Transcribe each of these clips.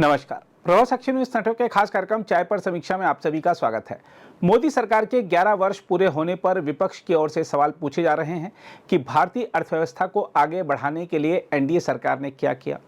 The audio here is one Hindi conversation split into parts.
नमस्कार। प्रभाव सेक्शन न्यूज नेटवर्क के खास कार्यक्रम चाय पर समीक्षा में आप सभी का स्वागत है। मोदी सरकार के 11 वर्ष पूरे होने पर विपक्ष की ओर से सवाल पूछे जा रहे हैं कि भारतीय अर्थव्यवस्था को आगे बढ़ाने के लिए एनडीए सरकार ने क्या किया।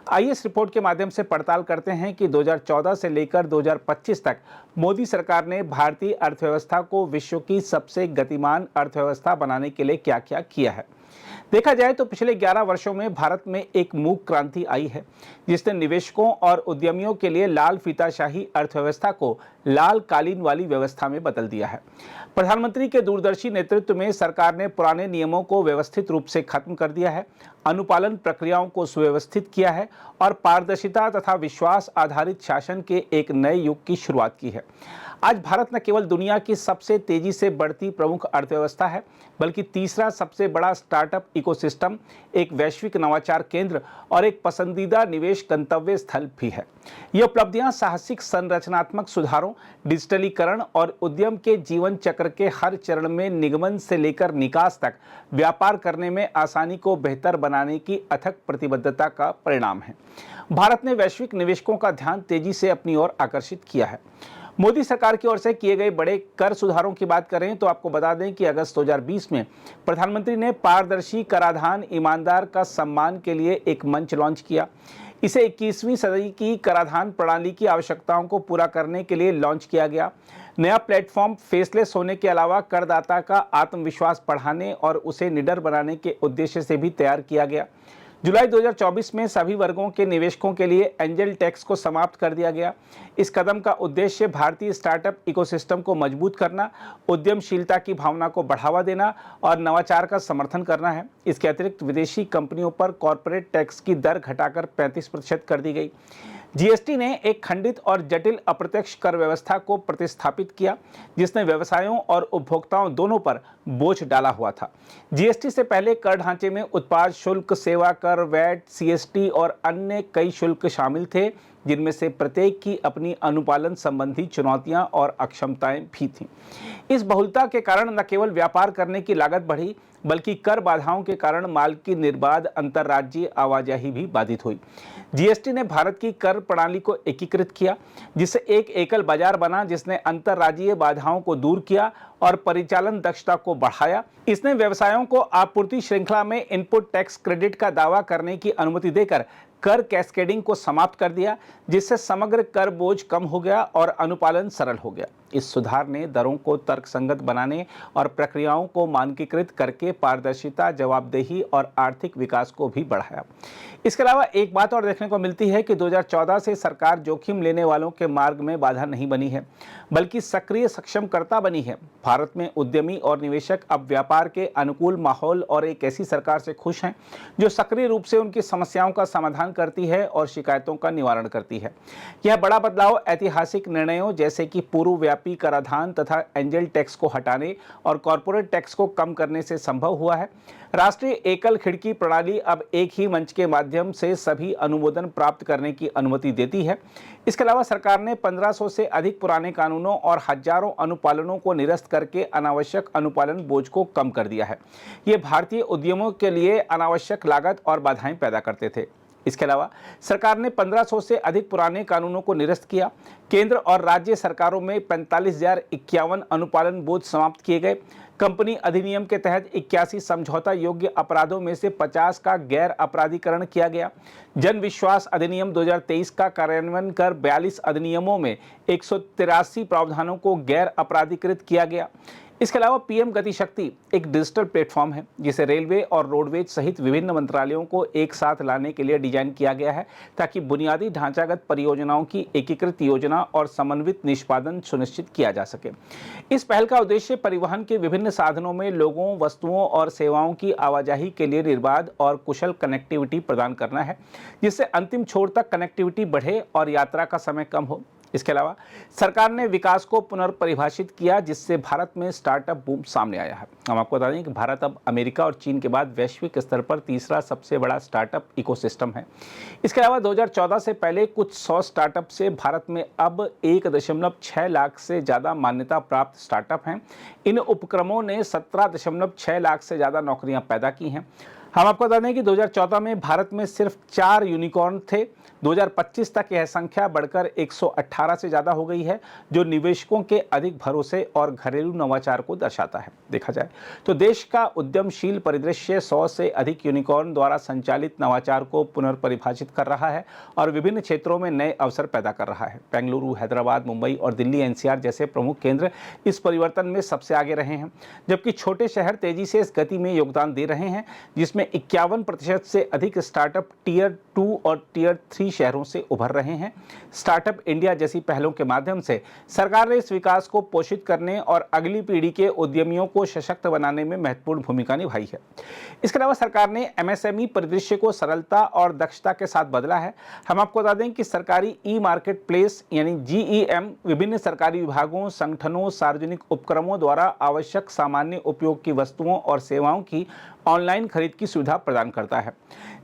आइए इस रिपोर्ट के माध्यम से पड़ताल करते हैं कि 2014 से लेकर 2025 तक मोदी सरकार ने भारतीय अर्थव्यवस्था को विश्व की सबसे गतिमान अर्थव्यवस्था बनाने के लिए क्या क्या किया है। देखा जाए तो पिछले 11 वर्षों में भारत में एक मूक क्रांति आई है, जिसने निवेशकों और उद्यमियों के लिए लाल फीताशाही अर्थव्यवस्था को लाल कालीन वाली व्यवस्था में बदल दिया है। प्रधानमंत्री के दूरदर्शी नेतृत्व में सरकार ने पुराने नियमों को व्यवस्थित रूप से खत्म कर दिया है, अनुपालन प्रक्रियाओं को सुव्यवस्थित किया है और पारदर्शिता तथा विश्वास आधारित शासन के एक नए युग की शुरुआत की है। आज भारत न केवल दुनिया की सबसे तेजी से बढ़ती प्रमुख अर्थव्यवस्था है, बल्कि तीसरा सबसे बड़ा स्टार्टअप इकोसिस्टम, एक वैश्विक नवाचार केंद्र और एक पसंदीदा निवेश गंतव्य स्थल भी है। ये उपलब्धियां साहसिक संरचनात्मक सुधारों, डिजिटलीकरण और उद्यम के जीवन चक्र के हर चरण में निगमन से लेकर निकास तक व्यापार करने में आसानी को बेहतर बनाने की अथक प्रतिबद्धता का परिणाम है। भारत ने वैश्विक निवेशकों का ध्यान तेजी से अपनी ओर आकर्षित किया है। मोदी सरकार की ओर से किए गए बड़े कर सुधारों की बात करें तो आपको बता दें कि अगस्त 2020 में प्रधानमंत्री ने पारदर्शी कराधान ईमानदार का सम्मान के लिए एक मंच लॉन्च किया। इसे 21वीं सदी की कराधान प्रणाली की आवश्यकताओं को पूरा करने के लिए लॉन्च किया गया। नया प्लेटफॉर्म फेसलेस होने के अलावा करदाता का आत्मविश्वास बढ़ाने और उसे निडर बनाने के उद्देश्य से भी तैयार किया गया। जुलाई 2024 में सभी वर्गों के निवेशकों के लिए एंजल टैक्स को समाप्त कर दिया गया। इस कदम का उद्देश्य भारतीय स्टार्टअप इकोसिस्टम को मजबूत करना, उद्यमशीलता की भावना को बढ़ावा देना और नवाचार का समर्थन करना है। इसके अतिरिक्त विदेशी कंपनियों पर कॉर्पोरेट टैक्स की दर घटाकर 35% कर दी गई। जीएसटी ने एक खंडित और जटिल अप्रत्यक्ष कर व्यवस्था को प्रतिस्थापित किया, जिसने व्यवसायों और उपभोक्ताओं दोनों पर बोझ डाला हुआ था। जीएसटी से पहले कर ढांचे में उत्पाद शुल्क, सेवा कर, वैट, सीएसटी और अन्य कई शुल्क शामिल थे, जिनमें से प्रत्येक की अपनी अनुपालन संबंधी चुनौतियां और अक्षमताएं भी थीं। इस बहुलता के कारण न केवल व्यापार करने की लागत बढ़ी, बल्कि कर बाधाओं के कारण माल की निर्बाध अंतर्राज्यीय आवाजाही भी बाधित हुई। जीएसटी ने भारत की कर प्रणाली को एकीकृत किया, जिससे एक एकल बाजार बना, जिसने अंतर्राज्यीय बाधाओं को दूर किया और परिचालन दक्षता को बढ़ाया। इसने व्यवसायों को आपूर्ति श्रृंखला में इनपुट टैक्स क्रेडिट का दावा करने की अनुमति देकर कर कैस्केडिंग को समाप्त कर दिया, जिससे समग्र कर बोझ कम हो गया और अनुपालन सरल हो गया। इस सुधार ने दरों को तर्कसंगत बनाने और प्रक्रियाओं को मानकीकृत करके पारदर्शिता, जवाबदेही और आर्थिक विकास को भी बढ़ाया। इसके अलावा एक बात और देखने को मिलती है कि 2014 से सरकार जोखिम लेने वालों के मार्ग में बाधा नहीं बनी है, बल्कि सक्रिय सक्षमकर्ता बनी है। भारत में उद्यमी और निवेशक अब व्यापार के अनुकूल माहौल और एक ऐसी सरकार से खुश हैं जो सक्रिय रूप से उनकी समस्याओं का समाधान करती है और शिकायतों का निवारण करती है। यह बड़ा बदलाव ऐतिहासिक निर्णयों जैसे कि पूर्वव्यापी कराधान तथा एंजल टैक्स को हटाने और कॉर्पोरेट टैक्स को कम करने से संभव हुआ है। राष्ट्रीय एकल खिड़की प्रणाली अब एक ही मंच के माध्यम से सभी अनुमोदन प्राप्त करने की अनुमति देती है। इसके अलावा सरकार ने 1500 से अधिक पुराने कानूनों और हजारों अनुपालनों को निरस्त करके अनावश्यक अनुपालन बोझ को कम कर दिया है। ये भारतीय उद्यमों के लिए अनावश्यक लागत और बाधाएं पैदा करते थे। इसके अलावा सरकार ने 1500 से अधिक पुराने कानूनों को निरस्त किया। केंद्र और राज्य सरकारों में 45,051 अनुपालन बोझ समाप्त किए गए। कंपनी अधिनियम के तहत 81 समझौता योग्य अपराधों में से 50 का गैर अपराधीकरण किया गया। जन विश्वास अधिनियम 2023 का कार्यान्वयन कर 42 अधिनियमों में 183 प्रावधानों को गैर अपराधीकृत किया गया। इसके अलावा पीएम गति शक्ति एक डिजिटल प्लेटफॉर्म है, जिसे रेलवे और रोडवेज सहित विभिन्न मंत्रालयों को एक साथ लाने के लिए डिजाइन किया गया है, ताकि बुनियादी ढांचागत परियोजनाओं की एकीकृत योजना और समन्वित निष्पादन सुनिश्चित किया जा सके। इस पहल का उद्देश्य परिवहन के विभिन्न साधनों में लोगों, वस्तुओं और सेवाओं की आवाजाही के लिए निर्बाध और कुशल कनेक्टिविटी प्रदान करना है, जिससे अंतिम छोर तक कनेक्टिविटी बढ़े और यात्रा का समय कम हो। इसके अलावा सरकार ने विकास को पुनर्परिभाषित किया, जिससे भारत में स्टार्टअप बूम सामने आया है। हम आपको बता दें कि भारत अब अमेरिका और चीन के बाद वैश्विक स्तर पर तीसरा सबसे बड़ा स्टार्टअप इकोसिस्टम है। इसके अलावा 2014 से पहले कुछ 100 स्टार्टअप से भारत में अब 1.6 लाख से ज़्यादा मान्यता प्राप्त स्टार्टअप हैं। इन उपक्रमों ने 17.6 लाख से ज़्यादा नौकरियां पैदा की हैं। हम आपको बता दें कि 2014 में भारत में सिर्फ 4 यूनिकॉर्न थे। 2025 तक यह संख्या बढ़कर 118 से ज़्यादा हो गई है, जो निवेशकों के अधिक भरोसे और घरेलू नवाचार को दर्शाता है। देखा जाए तो देश का उद्यमशील परिदृश्य 100 से अधिक यूनिकॉर्न द्वारा संचालित नवाचार को पुनर्परिभाषित कर रहा है और विभिन्न क्षेत्रों में नए अवसर पैदा कर रहा है। बेंगलुरु, हैदराबाद, मुंबई और दिल्ली एनसीआर जैसे प्रमुख केंद्र इस परिवर्तन में सबसे आगे रहे हैं, जबकि छोटे शहर तेजी से इस गति में योगदान दे रहे हैं, जिसमें 51% से अधिक स्टार्टअप टियर 2 और टियर 3 शहरों से उभर रहे हैं। स्टार्टअप इंडिया जैसी पहलों के माध्यम से सरकार ने इस विकास को पोषित करने और अगली पीढ़ी के उद्यमियों को सशक्त बनाने में महत्वपूर्ण भूमिका निभाई है। इसके अलावा सरकार ने एमएसएमई परिदृश्य को सरलता और दक्षता के साथ बदला है। हम आपको बता दें कि सरकारी ई मार्केट प्लेस यानी जीईएम विभिन्न सरकारी विभागों, संगठनों, सार्वजनिक उपक्रमों द्वारा आवश्यक सामान्य उपयोग की वस्तुओं और सेवाओं की ऑनलाइन खरीद की सुविधा प्रदान करता है।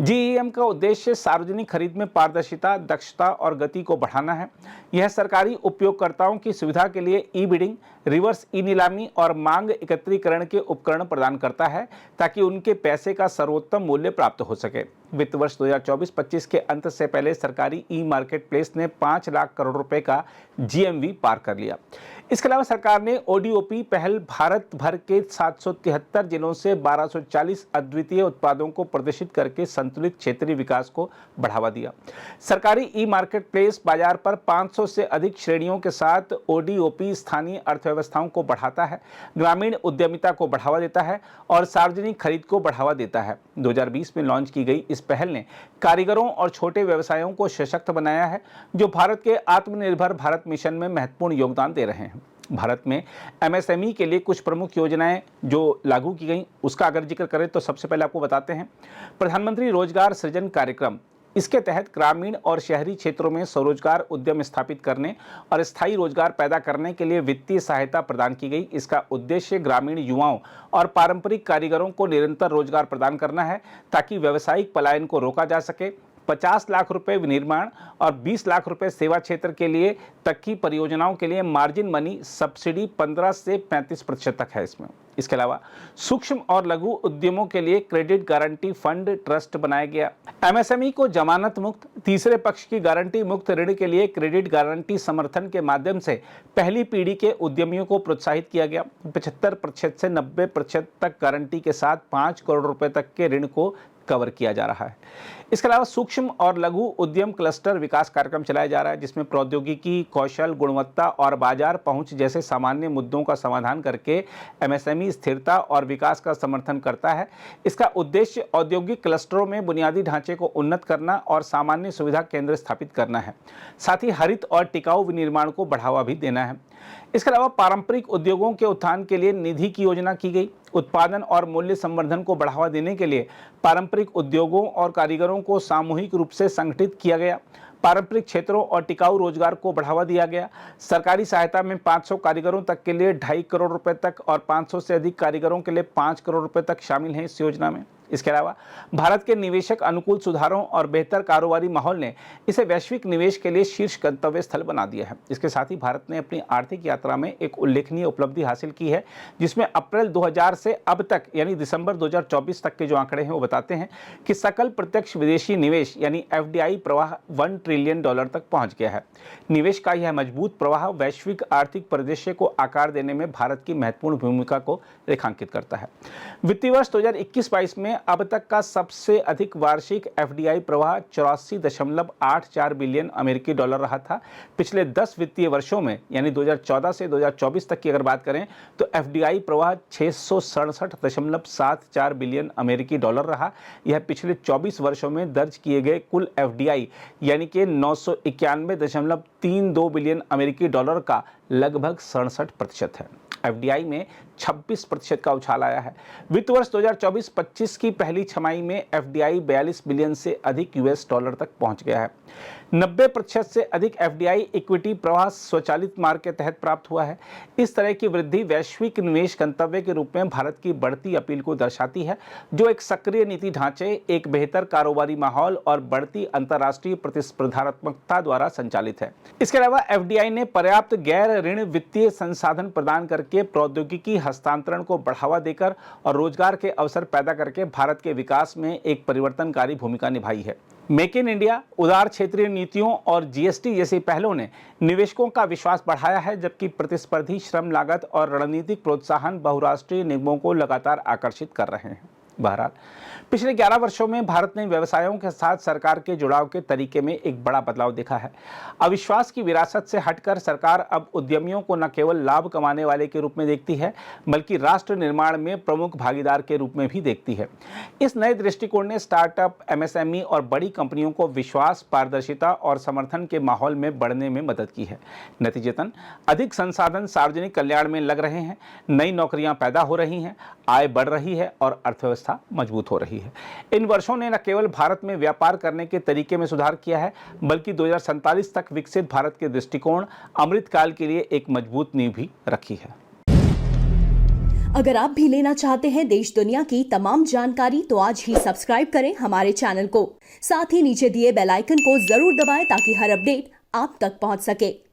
जीईएम का उद्देश्य सार्वजनिक खरीद में पारदर्शिता, दक्षता और गति को बढ़ाना है। यह सरकारी उपयोगकर्ताओं की सुविधा के लिए ई बिडिंग, रिवर्स ई नीलामी और मांग एकत्रीकरण के उपकरण प्रदान करता है, ताकि उनके पैसे का सर्वोत्तम मूल्य प्राप्त हो सके। वित्त वर्ष 2024-25 के अंत से पहले सरकारी ई मार्केट प्लेस ने 5 लाख करोड़ रुपए का जीएमवी पार कर लिया। इसके अलावा सरकार ने ओडीओपी पहल भारत भर के 773 जिलों से 1240 अद्वितीय उत्पादों को प्रदर्शित करके संतुलित क्षेत्रीय विकास को बढ़ावा दिया। सरकारी ई मार्केट प्लेस बाजार पर 500 से अधिक श्रेणियों के साथ ओडीओपी स्थानीय अर्थव्यवस्थाओं को बढ़ाता है, ग्रामीण उद्यमिता को बढ़ावा देता है और सार्वजनिक खरीद को बढ़ावा देता है। 2020 में लॉन्च की गई इस पहल ने कारीगरों और छोटे व्यवसायों को सशक्त बनाया है, जो भारत के आत्मनिर्भर भारत मिशन में महत्वपूर्ण योगदान दे रहे हैं। भारत में एमएसएमई के लिए कुछ प्रमुख योजनाएं जो लागू की गई, उसका अगर जिक्र करें तो सबसे पहले आपको बताते हैं प्रधानमंत्री रोजगार सृजन कार्यक्रम। इसके तहत ग्रामीण और शहरी क्षेत्रों में स्वरोजगार उद्यम स्थापित करने और स्थायी रोजगार पैदा करने के लिए वित्तीय सहायता प्रदान की गई। इसका उद्देश्य ग्रामीण युवाओं और पारंपरिक कारीगरों को निरंतर रोजगार प्रदान करना है, ताकि व्यावसायिक पलायन को रोका जा सके। 50 लाख रुपए विनिर्माण और 20 लाख रुपए सेवा क्षेत्र के लिए तक की परियोजनाओं के लिए मार्जिन मनी सब्सिडी 15 से 35% तक है इसमें। इसके अलावा सूक्ष्म और लघु उद्यमों के लिए क्रेडिट गारंटी फंड ट्रस्ट बनाया गया। एमएसएमई को जमानत मुक्त, तीसरे पक्ष की गारंटी मुक्त ऋण के लिए क्रेडिट गारंटी समर्थन के माध्यम से पहली पीढ़ी के उद्यमियों को प्रोत्साहित किया गया। 75% से 90% तक गारंटी के साथ 5 करोड़ रुपए तक के ऋण को कवर किया जा रहा है। इसके अलावा सूक्ष्म और लघु उद्यम क्लस्टर विकास कार्यक्रम चलाया जा रहा है, जिसमें प्रौद्योगिकी, कौशल, गुणवत्ता और बाजार पहुंच जैसे सामान्य मुद्दों का समाधान करके एमएसएमई स्थिरता और विकास का समर्थन करता है। इसका उद्देश्य औद्योगिक क्लस्टरों में बुनियादी ढांचे को उन्नत करना और सामान्य सुविधा केंद्र स्थापित करना है। साथ ही हरित और टिकाऊ विनिर्माण को बढ़ावा भी देना है। इसके अलावा पारंपरिक उद्योगों के उत्थान के लिए निधि की योजना की गई। उत्पादन और मूल्य संवर्धन को बढ़ावा देने के लिए पारंपरिक उद्योगों और कारीगरों को सामूहिक रूप से संगठित किया गया। पारंपरिक क्षेत्रों और टिकाऊ रोजगार को बढ़ावा दिया गया। सरकारी सहायता में 500 कारीगरों तक के लिए 2.5 करोड़ रुपए तक और 500 से अधिक कारीगरों के लिए 5 करोड़ रुपए तक शामिल हैं इस योजना में। इसके अलावा भारत के निवेशक अनुकूल सुधारों और बेहतर कारोबारी माहौल ने इसे वैश्विक निवेश के लिए शीर्ष गंतव्य स्थल बना दिया है। इसके साथ ही भारत ने अपनी आर्थिक यात्रा में एक उल्लेखनीय उपलब्धि हासिल की है, जिसमें अप्रैल 2000 से अब तक यानी दिसंबर 2024 तक के जो आंकड़े हैं वो बताते हैं कि सकल प्रत्यक्ष विदेशी निवेश यानी एफडीआई प्रवाह $1 ट्रिलियन तक पहुंच गया है। निवेश का यह मजबूत प्रवाह वैश्विक आर्थिक परिदृश्य को आकार देने में भारत की महत्वपूर्ण भूमिका को रेखांकित करता है। वित्तीय वर्ष 2021-22 में अब तक का सबसे अधिक वार्षिक एफडीआई प्रवाह 84.84 बिलियन अमेरिकी डॉलर रहा था। पिछले 10 वित्तीय वर्षों में यानी 2014 से 2024 तक की अगर बात करें तो एफडीआई प्रवाह 667.74 बिलियन अमेरिकी डॉलर रहा। यह पिछले 24 वर्षों में दर्ज किए गए कुल एफडीआई यानी कि 991.32 बिलियन अमेरिकी डॉलर का लगभग 67% है। एफडीआई में 26% का उछाल आया है। वित्त वर्ष 2024-25 की पहली छमाही में एफडीआई 42 बिलियन से अधिक यूएस डॉलर तक पहुंच गया है। 90% से अधिक एफडीआई इक्विटी प्रवाह स्वचालित मार्ग के तहत प्राप्त हुआ है। इस तरह की वृद्धि वैश्विक निवेश गंतव्य के रूप में भारत की बढ़ती अपील को दर्शाती है, जो एक सक्रिय नीति ढांचे, एक बेहतर कारोबारी माहौल और बढ़ती अंतर्राष्ट्रीय प्रतिस्पर्धात्मकता द्वारा संचालित है। इसके अलावा एफडीआई ने पर्याप्त गैर ऋण वित्तीय संसाधन प्रदान करके प्रौद्योगिकी हस्तांतरण को बढ़ावा देकर और रोजगार के अवसर पैदा करके भारत के विकास में एक परिवर्तनकारी भूमिका निभाई है। मेक इन इंडिया, उदार क्षेत्रीय नीतियों और जीएसटी जैसी पहलों ने निवेशकों का विश्वास बढ़ाया है, जबकि प्रतिस्पर्धी श्रम लागत और रणनीतिक प्रोत्साहन बहुराष्ट्रीय निगमों को लगातार आकर्षित कर रहे हैं। बहरहाल, पिछले 11 वर्षों में भारत ने व्यवसायों के साथ सरकार के जुड़ाव के तरीके में एक बड़ा बदलाव देखा है। अविश्वास की विरासत से हटकर सरकार अब उद्यमियों को न केवल लाभ कमाने वाले के रूप में देखती है, बल्कि राष्ट्र निर्माण में प्रमुख भागीदार के रूप में भी देखती है। इस नए दृष्टिकोण ने स्टार्टअप, एमएसएमई और बड़ी कंपनियों को विश्वास, पारदर्शिता और समर्थन के माहौल में बढ़ने में मदद की है। नतीजतन अधिक संसाधन सार्वजनिक कल्याण में लग रहे हैं, नई नौकरियां पैदा हो रही हैं, आय बढ़ रही है और अर्थव्यवस्था मजबूत हो रही है। इन वर्षों ने न केवल भारत में व्यापार करने के तरीके में सुधार किया है, बल्कि 2047 तक विकसित भारत के दृष्टिकोण अमृतकाल के लिए एक मजबूत नींव भी रखी है। अगर आप भी लेना चाहते हैं देश दुनिया की तमाम जानकारी तो आज ही सब्सक्राइब करें हमारे चैनल को। साथ ही नीचे दिए बेल आइकन को जरूर दबाएं ताकि हर अपडेट आप तक पहुंच सके।